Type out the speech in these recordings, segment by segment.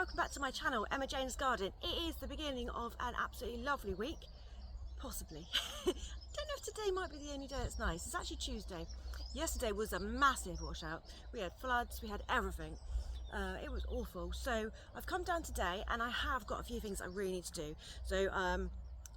welcome back to my channel, Emma Jane's Garden. It is the beginning of an absolutely lovely week, possibly. I don't know if today might be the only day that's nice. It's actually Tuesday. Yesterday was a massive washout. We had floods, we had everything. It was awful. So I've come down today and I have got a few things I really need to do. So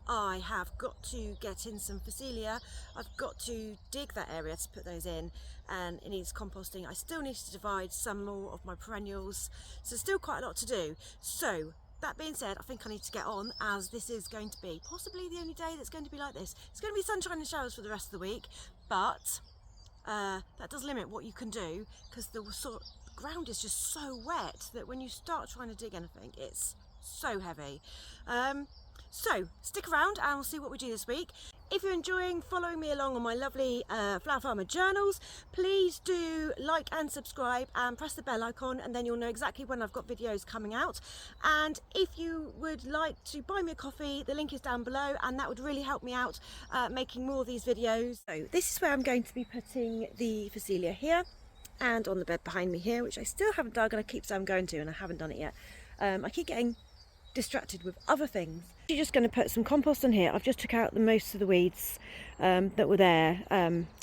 I have got to get in some Phacelia. I've got to dig that area to put those in, and it needs composting. I still need to divide some more of my perennials, so still quite a lot to do. So that being said, I think I need to get on, as this is going to be possibly the only day that's going to be like this. It's going to be sunshine and showers for the rest of the week, but that does limit what you can do, because the ground is just so wet that when you start trying to dig anything, it's so heavy. So stick around and we'll see what we do this week. If you're enjoying following me along on my lovely Flower Farmer journals, please do like and subscribe and press the bell icon, and then you'll know exactly when I've got videos coming out. And if you would like to buy me a coffee, the link is down below, and that would really help me out making more of these videos. So this is where I'm going to be putting the Phacelia here, and on the bed behind me here, which I still haven't dug, and I keep saying I'm going to, and I haven't done it yet. I keep getting distracted with other things. I'm just going to put some compost on here. I've just took out the most of the weeds that were there,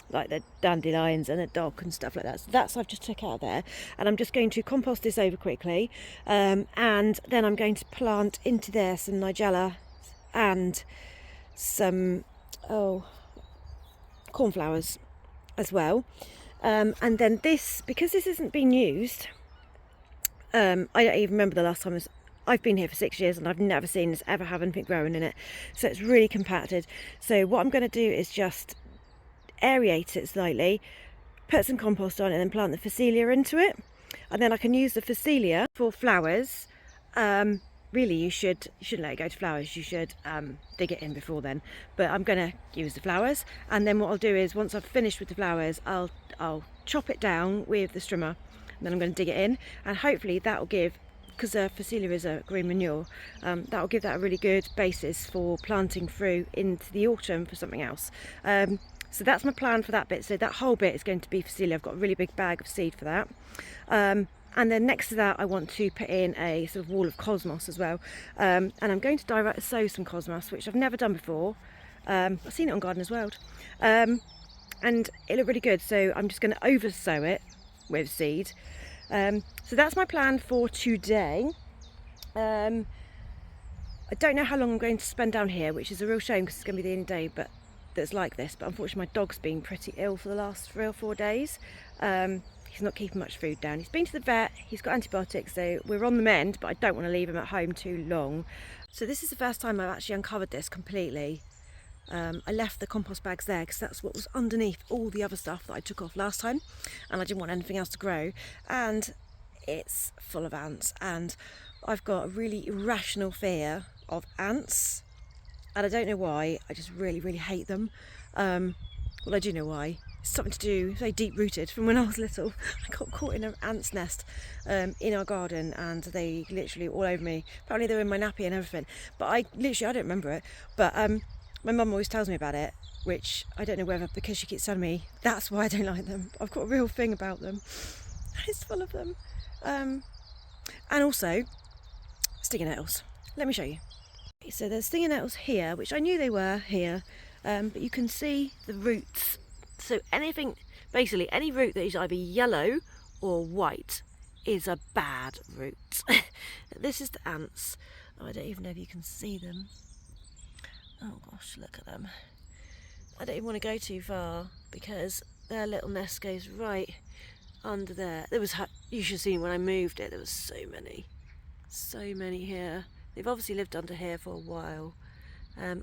like the dandelions and the dock and stuff like that. So that's I've just took out there, and I'm just going to compost this over quickly, and then I'm going to plant into there some nigella and some cornflowers as well. And then this, because this isn't being used, I don't even remember the last time I've been here for 6 years and I've never seen this ever have anything growing in it, so it's really compacted. So what I'm going to do is just aerate it slightly, put some compost on it, and then plant the Phacelia into it, and then I can use the Phacelia for flowers. Really, you shouldn't let it go to flowers, you should dig it in before then, but I'm going to use the flowers, and then what I'll do is, once I've finished with the flowers, I'll chop it down with the strimmer, and then I'm going to dig it in, and hopefully that will give, because Phacelia is a green manure, that will give that a really good basis for planting through into the autumn for something else. So that's my plan for that bit. So that whole bit is going to be Phacelia. I've got a really big bag of seed for that. And then next to that, I want to put in a sort of wall of cosmos as well. And I'm going to direct sow some cosmos, which I've never done before. I've seen it on Gardener's World. And it looked really good. So I'm just going to over sow it with seed. So that's my plan for today. I don't know how long I'm going to spend down here, which is a real shame because it's going to be the only day that's like this, but unfortunately my dog's been pretty ill for the last 3 or 4 days. He's not keeping much food down. He's been to the vet, he's got antibiotics, so we're on the mend, but I don't want to leave him at home too long. So this is the first time I've actually uncovered this completely. I left the compost bags there because that's what was underneath all the other stuff that I took off last time, and I didn't want anything else to grow, and it's full of ants, and I've got a really irrational fear of ants, and I don't know why. I just really hate them. Well, I do know why. It's something to do, very deep rooted from when I was little. I got caught in an ant's nest in our garden, and they literally all over me. Apparently they were in my nappy and everything, but I don't remember it, but my mum always tells me about it, which I don't know whether because she keeps telling me that's why I don't like them. I've got a real thing about them. It's full of them. And also stinging nettles. Let me show you. Okay, so there's stinging nettles here, which I knew they were here, but you can see the roots. So basically any root that is either yellow or white is a bad root. This is the ants. Oh, I don't even know if you can see them. Oh gosh, look at them. I don't even want to go too far because their little nest goes right under there. You should have seen when I moved it, there was so many here. They've obviously lived under here for a while.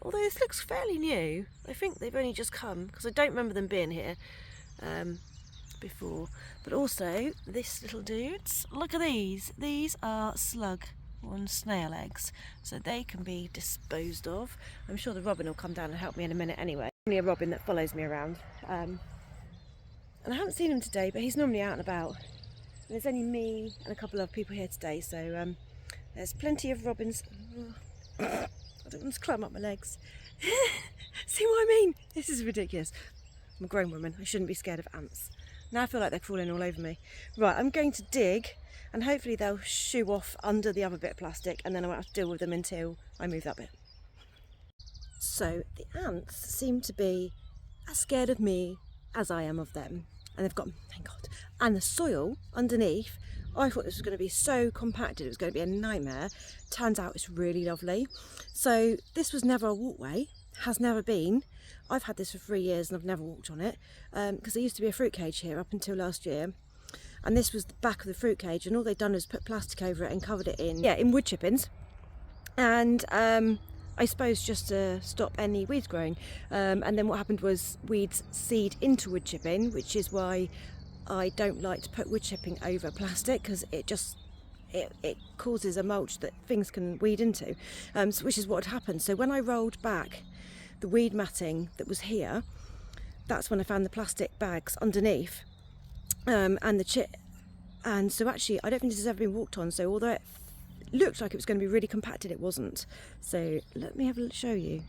Although this looks fairly new. I think they've only just come, because I don't remember them being here before. But also, this little dudes, look at these. These are slug and snail eggs, so they can be disposed of. I'm sure the robin will come down and help me in a minute anyway. Only a robin that follows me around, and I haven't seen him today, but he's normally out and about, and there's only me and a couple of people here today, so there's plenty of robins. I don't want to climb up my legs. See what I mean? This is ridiculous. I'm a grown woman, I shouldn't be scared of ants. Now I feel like they're crawling all over me. Right, I'm going to dig and hopefully they'll shoo off under the other bit of plastic, and then I won't have to deal with them until I move that bit. So the ants seem to be as scared of me as I am of them, and they've got, thank God, and the soil underneath, I thought this was going to be so compacted, it was going to be a nightmare. Turns out it's really lovely. So this was never a walkway, has never been. I've had this for 3 years and I've never walked on it, because there used to be a fruit cage here up until last year, and this was the back of the fruit cage, and all they'd done was put plastic over it and covered it in wood chippings, and I suppose just to stop any weeds growing, and then what happened was weeds seed into wood chipping, which is why I don't like to put wood chipping over plastic, because it just it causes a mulch that things can weed into, which is what had happened. So when I rolled back the weed matting that was here, that's when I found the plastic bags underneath, and the chip, and so actually I don't think this has ever been walked on. So although it looked like it was going to be really compacted, it wasn't. So let me show you.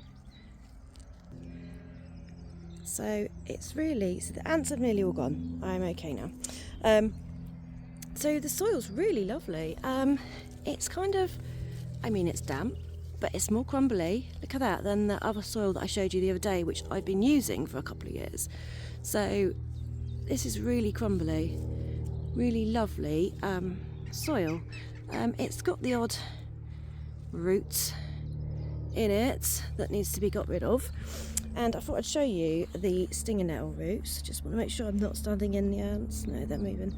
So it's really, so the ants have nearly all gone. I'm okay now. So the soil's really lovely. It's kind of, I mean, it's damp, but it's more crumbly, look at that, than the other soil that I showed you the other day, which I've been using for a couple of years. So this is really crumbly, really lovely soil. It's got the odd roots in it that needs to be got rid of, and I thought I'd show you the stinger nettle roots. Just want to make sure I'm not standing in the ants. No, they're moving.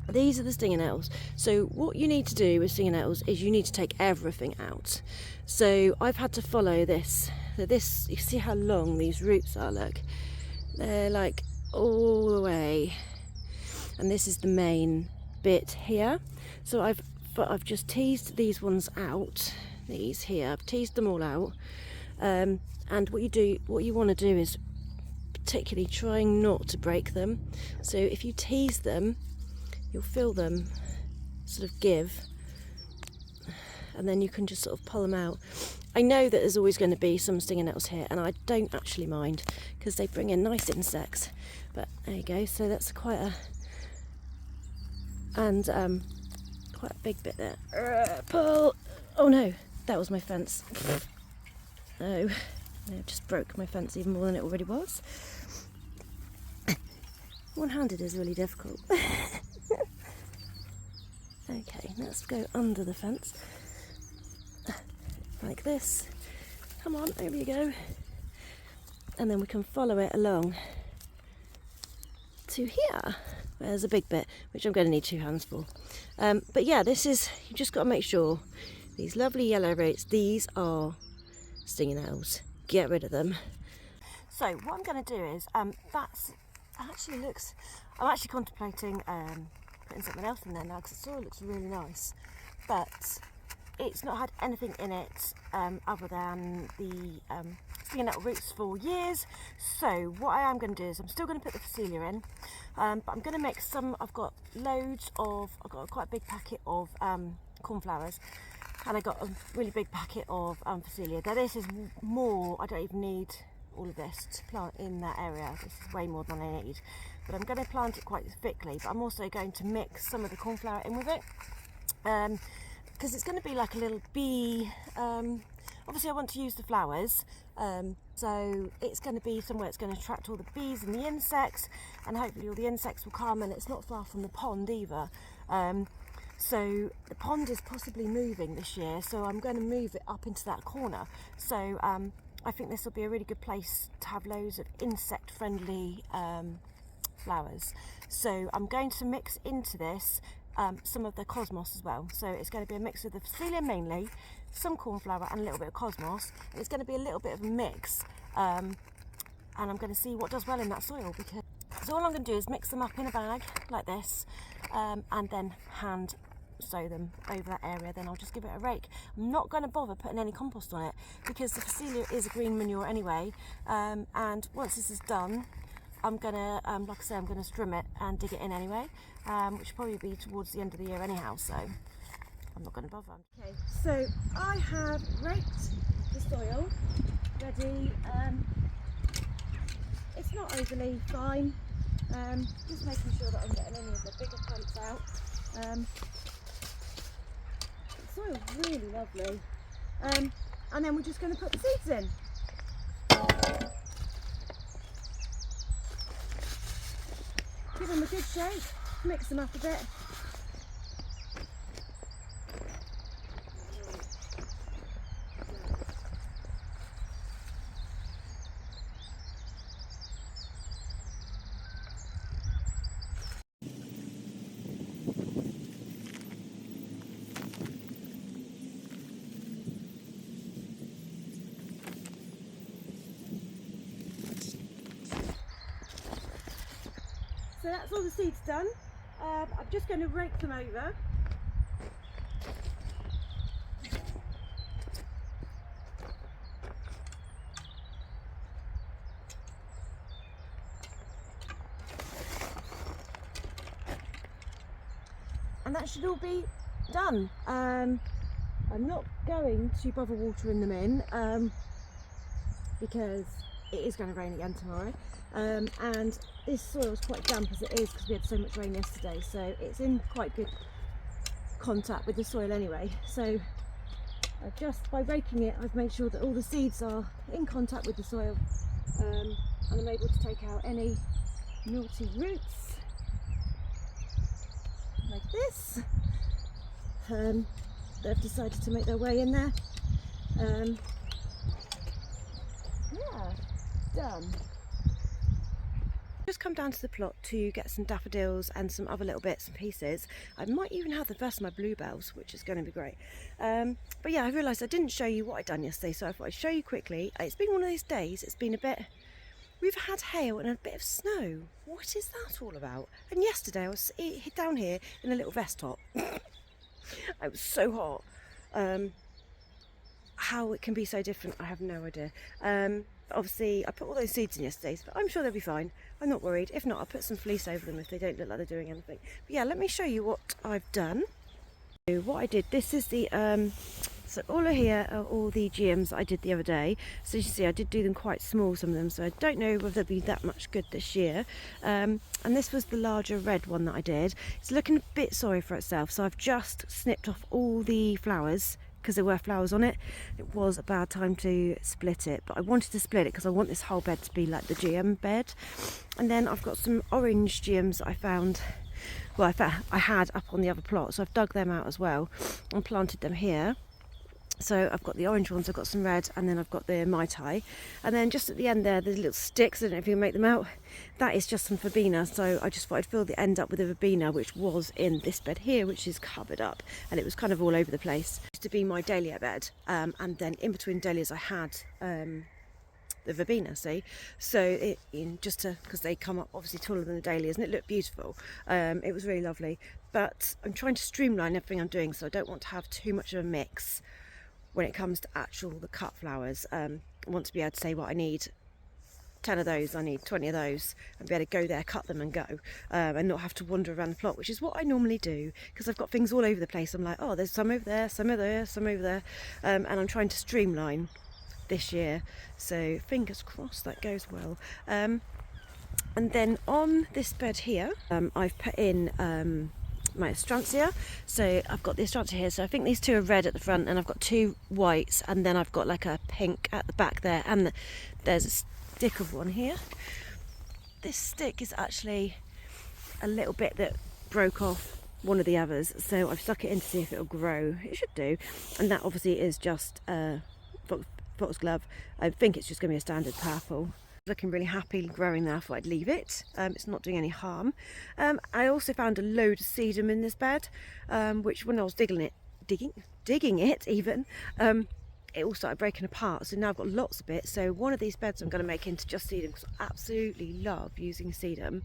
These are the stinger nettles. So what you need to do with stinger nettles is you need to take everything out. So I've had to follow this. So this, you see how long these roots are, look. They're like all the way. And this is the main bit here. So I've just teased these ones out, these here, I've teased them all out. And what you want to do is particularly trying not to break them. So if you tease them, you'll feel them sort of give, and then you can just sort of pull them out. I know that there's always going to be some stinger nettles here, and I don't actually mind because they bring in nice insects. But there you go. So that's quite a big bit there. Pull. Oh no, that was my fence. No, I just broke my fence even more than it already was. One-handed is really difficult. Okay, let's go under the fence, like this. Come on, over you go. And then we can follow it along to here. There's a big bit, which I'm going to need 2 hands for. But yeah, this is, you've just got to make sure, these lovely yellow roots, these are stinger nettles. Get rid of them. So what I'm going to do is, I'm actually contemplating putting something else in there now, because the soil looks really nice, but it's not had anything in it other than the stinger nettle roots for years. So what I am going to do is I'm still going to put the Phacelia in, but I'm going to make some. I've got quite a big packet of cornflowers, and I got a really big packet of Phacelia. Now this is more, I don't even need all of this to plant in that area. This is way more than I need, but I'm going to plant it quite thickly. But I'm also going to mix some of the cornflower in with it, because it's going to be like a little bee. Obviously I want to use the flowers, so it's going to be somewhere it's going to attract all the bees and the insects, and hopefully all the insects will come, and it's not far from the pond either. So the pond is possibly moving this year, so I'm going to move it up into that corner. So I think this will be a really good place to have loads of insect-friendly flowers. So I'm going to mix into this some of the cosmos as well. So it's going to be a mix of the Phacelia mainly, some cornflower and a little bit of cosmos. And it's going to be a little bit of a mix, and I'm going to see what does well in that soil. Because so all I'm going to do is mix them up in a bag like this, and then hand sow them over that area. Then I'll just give it a rake. I'm not going to bother putting any compost on it, because the Phacelia is a green manure anyway, and once this is done, I'm gonna like I say, I'm gonna strim it and dig it in anyway, which will probably be towards the end of the year anyhow, so I'm not going to bother. Okay, so I have raked the soil ready. It's not overly fine, just making sure that I'm getting any of the bigger plants out. The soil's really lovely. And then we're just going to put the seeds in. Give them a good shake, mix them up a bit. So that's all the seeds done. I'm just going to rake them over. And that should all be done. I'm not going to bother watering them in because it is going to rain again tomorrow. And this soil is quite damp as it is because we had so much rain yesterday, so it's in quite good contact with the soil anyway. So just by raking it, I've made sure that all the seeds are in contact with the soil, and I'm able to take out any naughty roots like this. They've decided to make their way in there. Yeah, done. Just come down to the plot to get some daffodils and some other little bits and pieces. I might even have the first of my bluebells, which is going to be great. But yeah, I realised I didn't show you what I'd done yesterday, so I thought I'd show you quickly. It's been one of those days, it's been a bit... We've had hail and a bit of snow. What is that all about? And yesterday I was down here in a little vest top. It was so hot. How it can be so different, I have no idea. Obviously, I put all those seeds in yesterday, but I'm sure they'll be fine. I'm not worried. If not, I'll put some fleece over them if they don't look like they're doing anything. But yeah, let me show you what I've done. So what I did, this is the... so all of here are all the GMs I did the other day. So you see, I did do them quite small, some of them, so I don't know whether they'll be that much good this year. And this was the larger red one that I did. It's looking a bit sorry for itself, so I've just snipped off all the flowers because there were flowers on it. It was a bad time to split it, but I wanted to split it because I want this whole bed to be like the GM bed. And then I've got some orange GMs that I found, well, I had up on the other plot, so I've dug them out as well and planted them here. So I've got the orange ones, I've got some red, and then I've got the Mai Tai. And then just at the end there, there's little sticks, I don't know if you can make them out. That is just some Fabina, so I just thought I'd fill the end up with a Fabina, which was in this bed here, which is covered up, and it was kind of all over the place. It used to be my dahlia bed, and then in between dahlias I had the Fabina, see? So because they come up obviously taller than the dahlias, and it looked beautiful. It was really lovely, but I'm trying to streamline everything I'm doing, so I don't want to have too much of a mix when it comes to the cut flowers. I want to be able to say, well, I need 10 of those, I need 20 of those, and be able to go there, cut them and go, and not have to wander around the plot, which is what I normally do, because I've got things all over the place. I'm like, oh, there's some over there, some over there, some over there, and I'm trying to streamline this year, so fingers crossed that goes well. And then on this bed here, I've put in my astrantia. So I've got the astrantia here, so I think these two are red at the front, and I've got two whites, and then I've got like a pink at the back there, and there's a stick of one here. This stick is actually a little bit that broke off one of the others, so I've stuck it in to see if it'll grow. It should do. And that obviously is just foxglove. I think it's just going to be a standard purple. Looking really happy growing there, I thought I'd leave it. It's not doing any harm. I also found a load of sedum in this bed, which when I was digging it even, it all started breaking apart. So now I've got lots of it. So one of these beds I'm going to make into just sedum, because I absolutely love using sedum.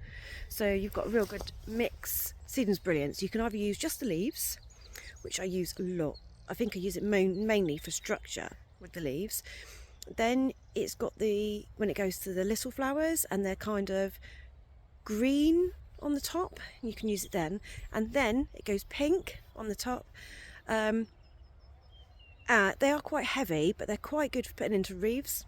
So you've got a real good mix. Sedum's brilliant. So you can either use just the leaves, which I use a lot. I think I use it mainly for structure with the leaves. Then it's got when it goes to the little flowers, and they're kind of green on the top, you can use it then, and then it goes pink on the top. They are quite heavy, but they're quite good for putting into wreaths.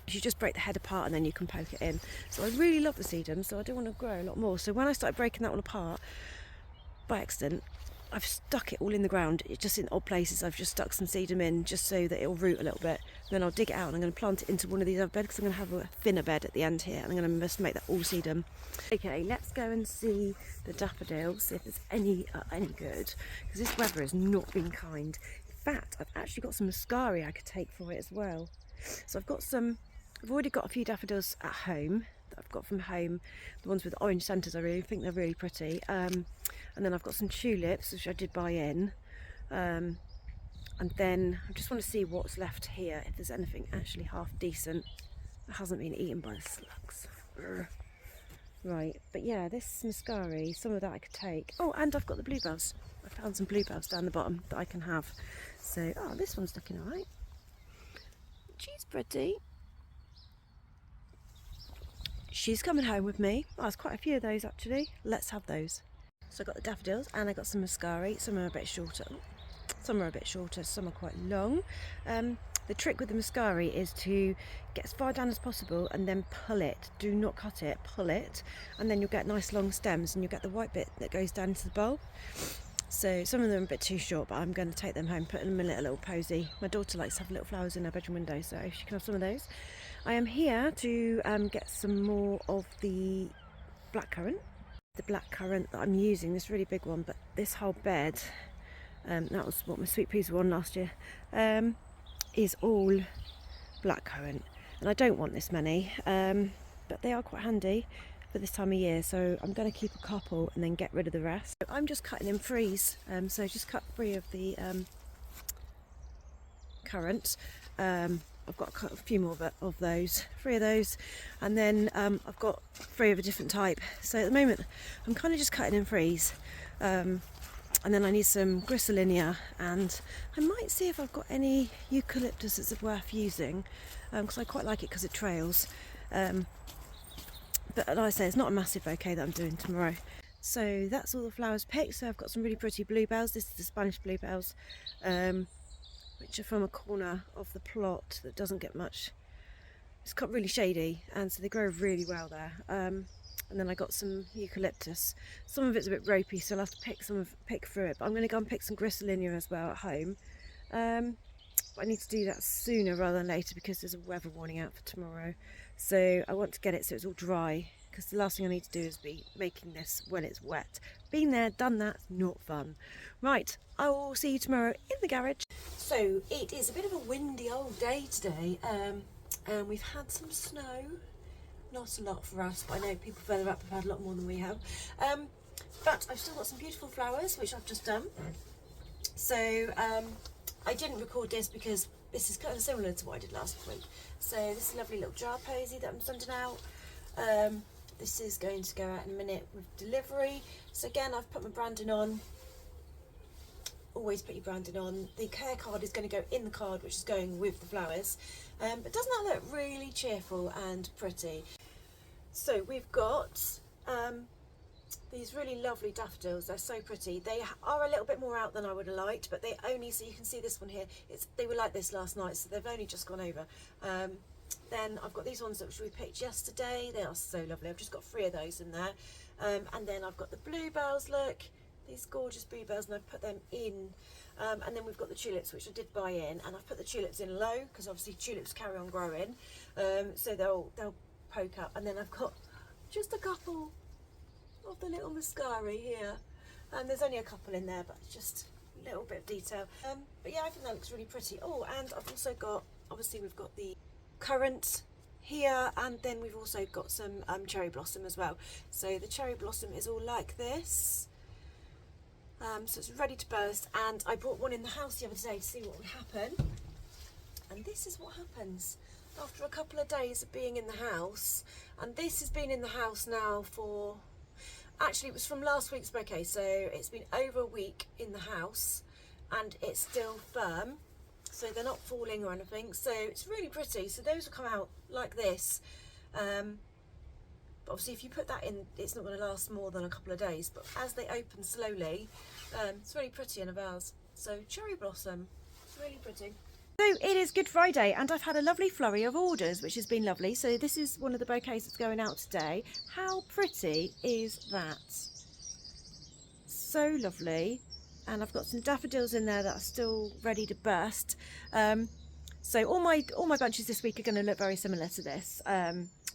You just break the head apart and then you can poke it in. So I really love the sedum, so I do want to grow a lot more. So when I started breaking that one apart, by accident, I've stuck it all in the ground. It's just in odd places. I've just stuck some sedum in just so that it'll root a little bit. Then I'll dig it out and I'm going to plant it into one of these other beds because I'm going to have a thinner bed at the end here, and I'm going to just make that all sedum. Okay, let's go and see the daffodils, see if there's any good, because this weather has not been kind. In fact, I've actually got some Mascaria I could take for it as well. So I've already got a few daffodils at home that I've got from home. The ones with orange centres, I really think they're really pretty. And then I've got some tulips, which I did buy in. And then I just want to see what's left here, if there's anything actually half decent that hasn't been eaten by the slugs. Urgh. Right, but yeah, this Mascaria, some of that I could take. Oh, and I've got the bluebells. I found some bluebells down the bottom that I can have. So, oh, this one's looking alright. She's pretty. She's coming home with me. Oh, there's quite a few of those actually. Let's have those. So I got the daffodils and I got some Mascaria. Some are a bit shorter. Some are a bit shorter, some are quite long. The trick with the Mascaria is to get as far down as possible and then pull it. Do not cut it, pull it, and then you'll get nice long stems and you'll get the white bit that goes down into the bulb. So some of them are a bit too short, but I'm going to take them home, put them in a little posy. My daughter likes to have little flowers in her bedroom window, so she can have some of those. I am here to get some more of the blackcurrant. The blackcurrant that I'm using, this really big one, but this whole bed, that was what my sweet peas were on last year, is all blackcurrant. And I don't want this many, but they are quite handy for this time of year, so I'm going to keep a couple and then get rid of the rest. So I'm just cutting in threes, so just cut 3 of the currant. I've got a few more of those, 3 of those, and then I've got 3 of a different type. So at the moment I'm kind of just cutting in threes, and then I need some griselinia, and I might see if I've got any eucalyptus that's worth using, because I quite like it because it trails. But like I say, it's not a massive bouquet that I'm doing tomorrow. So that's all the flowers picked. So I've got some really pretty bluebells. This is the Spanish bluebells, which are from a corner of the plot that doesn't get much. It's got really shady, and so they grow really well there. And then I got some eucalyptus. Some of it's a bit ropey, so I'll have to pick through it. But I'm going to go and pick some griselinia as well at home. But I need to do that sooner rather than later because there's a weather warning out for tomorrow. So I want to get it so it's all dry, because the last thing I need to do is be making this when it's wet. Been there, done that, not fun. Right, I will see you tomorrow in the garage. So it is a bit of a windy old day today, and we've had some snow. Not a lot for us, but I know people further up have had a lot more than we have. But I've still got some beautiful flowers, which I've just done. So I didn't record this because this is kind of similar to what I did last week. So this is a lovely little jar posy that I'm sending out. This is going to go out in a minute with delivery. So again, I've put my branding on. Always put your branding on. The care card is going to go in the card, which is going with the flowers. But doesn't that look really cheerful and pretty? So we've got these really lovely daffodils. They're so pretty. They are a little bit more out than I would have liked, but they only, so you can see this one here, they were like this last night, so they've only just gone over. Then I've got these ones that we picked yesterday. They are so lovely. I've just got 3 of those in there. And then I've got the bluebells, look, these gorgeous bluebells, and I've put them in. And then we've got the tulips, which I did buy in, and I've put the tulips in low because obviously tulips carry on growing, so they'll poke up. And then I've got just a couple of the little Mascaria here, and there's only a couple in there, but just a little bit of detail. But yeah, I think that looks really pretty. Oh, and I've also got, obviously we've got the currant here, and then we've also got some cherry blossom as well. So the cherry blossom is all like this. So it's ready to burst, and I brought one in the house the other day to see what would happen, and this is what happens after a couple of days of being in the house. And this has been in the house now for, actually it was from last week's bouquet, so it's been over a week in the house and it's still firm, so they're not falling or anything, so it's really pretty. So those will come out like this. But obviously if you put that in, it's not going to last more than a couple of days, but as they open slowly, it's really pretty in a vase. So cherry blossom, it's really pretty. So it is Good Friday, and I've had a lovely flurry of orders, which has been lovely. So this is one of the bouquets that's going out today. How pretty is that? so lovely. And I've got some daffodils in there that are still ready to burst. So all my bunches this week are going to look very similar to this.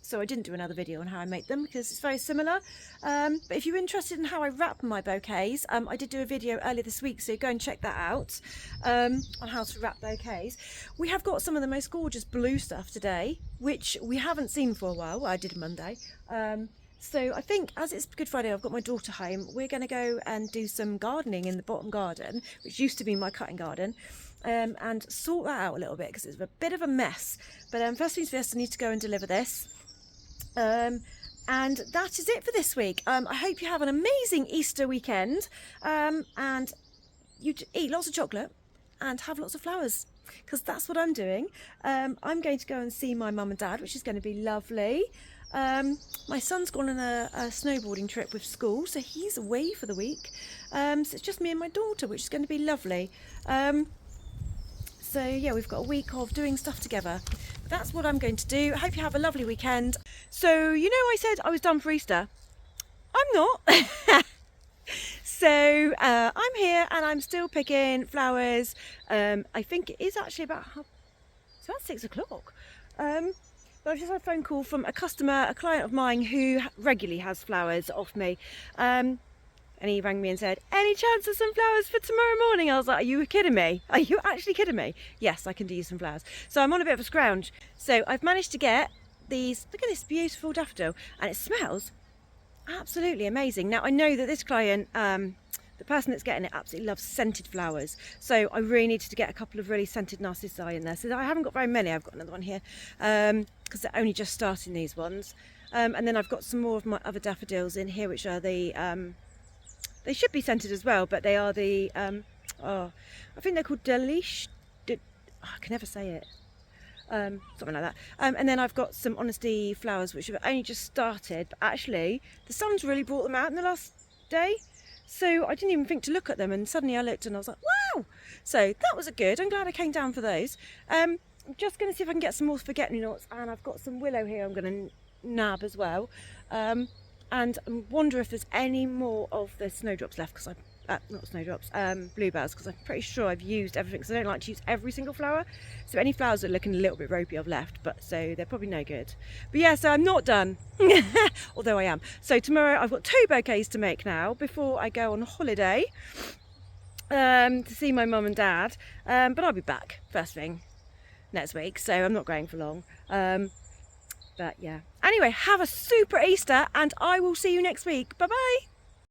So I didn't do another video on how I make them because it's very similar. But if you're interested in how I wrap my bouquets, I did do a video earlier this week, so go and check that out on how to wrap bouquets. We have got some of the most gorgeous blue stuff today, which we haven't seen for a while. Well, I did Monday. So I think as it's Good Friday, I've got my daughter home. We're going to go and do some gardening in the bottom garden, which used to be my cutting garden, and sort that out a little bit because it's a bit of a mess. But first things first, I need to go and deliver this. And that is it for this week. I hope you have an amazing Easter weekend, and you eat lots of chocolate and have lots of flowers, because that's what I'm doing. I'm going to go and see my mum and dad, which is going to be lovely. My son's gone on a snowboarding trip with school, so he's away for the week. So it's just me and my daughter, which is going to be lovely. So yeah, we've got a week of doing stuff together. But that's what I'm going to do. I hope you have a lovely weekend. So you know, I said I was done for Easter. I'm not. So I'm here and I'm still picking flowers. I think it is actually about 6 o'clock. But I've just had a phone call from a customer, a client of mine who regularly has flowers off me. And he rang me and said, any chance of some flowers for tomorrow morning? I was like, are you kidding me? Are you actually kidding me? Yes, I can do some flowers. So I'm on a bit of a scrounge. So I've managed to get these, look at this beautiful daffodil, and it smells absolutely amazing. Now I know that this client, the person that's getting it, absolutely loves scented flowers. So I really needed to get a couple of really scented narcissi in there. So I haven't got very many. I've got another one here because they're only just starting, these ones. And then I've got some more of my other daffodils in here, which are the, they should be scented as well, but they are the, I think they're called Delish. I can never say it. Something like that. And then I've got some Honesty flowers, which have only just started, but actually the sun's really brought them out in the last day. So I didn't even think to look at them, and suddenly I looked and I was like, wow! So that was good. I'm glad I came down for those. I'm just going to see if I can get some more forget-me-nots, and I've got some willow here I'm going to nab as well. And I wonder if there's any more of the snowdrops left, because not snowdrops, bluebells, because I'm pretty sure I've used everything, because I don't like to use every single flower. So any flowers that are looking a little bit ropey I've left, but so they're probably no good. But yeah, so I'm not done, although I am. So tomorrow I've got 2 bouquets to make now before I go on holiday to see my mum and dad. But I'll be back first thing next week, so I'm not going for long. But yeah, anyway, have a super Easter, and I will see you next week. Bye bye.